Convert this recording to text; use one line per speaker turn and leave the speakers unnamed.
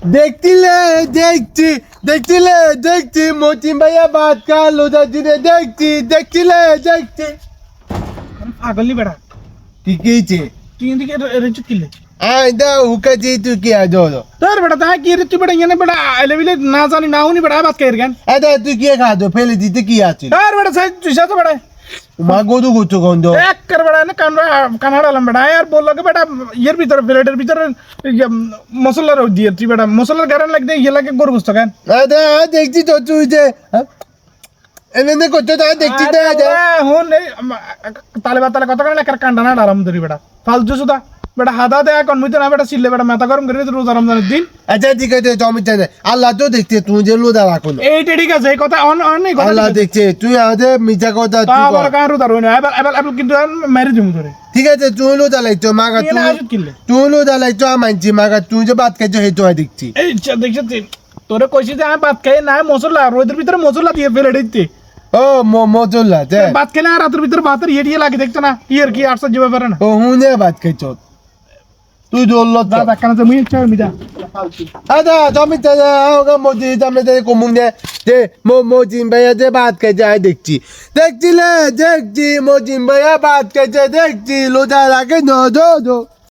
দেখছিলে দেখছি মতিন ভাইয়া ভাত খা লোজা দিনে দেখছিলে
পাগল নি বেড়া
কি কইছে
তুই এদিকে রেচুত কিলে
আই দা হুকাজি তুই কি আজো
তোর বেটা তা কি রে তুই বেটা ইনে বেটা আইলে বিলে না জানি না উনি বেটা বাত খাইর গান
আদা তুই কি খাদো ফেলে দিতে কি আছে
তোর বেটা সাই তুই সাথে বেটা
মা গদু গুচ্ছ গন্ধ
এক কর বেটা না কানাড়ালাম বেটা আর বললো কি বেটা ইয়ের ভিতরে প্লেটের ভিতরে মশলা রো দিয়ে তুই বেটা মশলার গারান লাগতে ইয়ে লাগে গরু বুঝতো কেন
আদা দেখছি তো তুই যে এনে করতে তা দেখছি তো
হুন তালে বাতালে কথা কেন একটা কান্ডা না আরাম ধরি বেটা ফালতু সুদা বেটা হাদা দেয়া কোন মুইতে না বেটা সিললে বেটা মাথা গরম করে রোজা রমজানের দিন
আচ্ছা ঠিক আছে জমি চাই আল্লাহ তো দেখছে তুই যে লোদা রাখো না
এইটা ঠিক আছে এই কথা অন নেই কথা
আল্লাহ দেখছে তুই আদে মিছা কথা
তা
তুই
আমার কান রোজা রইনা এবার এবার এবার কিন্তু মেরে দিমু ধরে
ঠিক আছে তুই লোদা লাগছো মাগা
তুই না আজত কিনলে
তুই লোদা লাগছো মানছি মাগা তুই যে ভাত খাইছো হেতো দেখছি
এই দেখছিস তোরে কইছি যে আমি ভাত খাই না মশলা রোদের ভিতরে মশলা দিয়ে ফেলে দিতে
ও মজল্লা যে
ভাত খেলে আর রাতের ভিতরে ভাতের ইয়ে লাগে দেখছো না ইয়ের কি আটশো যাবে পারে না
ও হুনে ভাত খাইছো তুই দৌড়ল
দাদা কেন তুমি ইচ্ছা মিদা
আদা জমি চাই মজি জমি চাই কমুনে যে মজিন ভাইয়া যে ভাত খাইছে দেখছি দেখছি মজিন ভাইয়া ভাত খাইছে দেখছি লোদা লাগে ন দো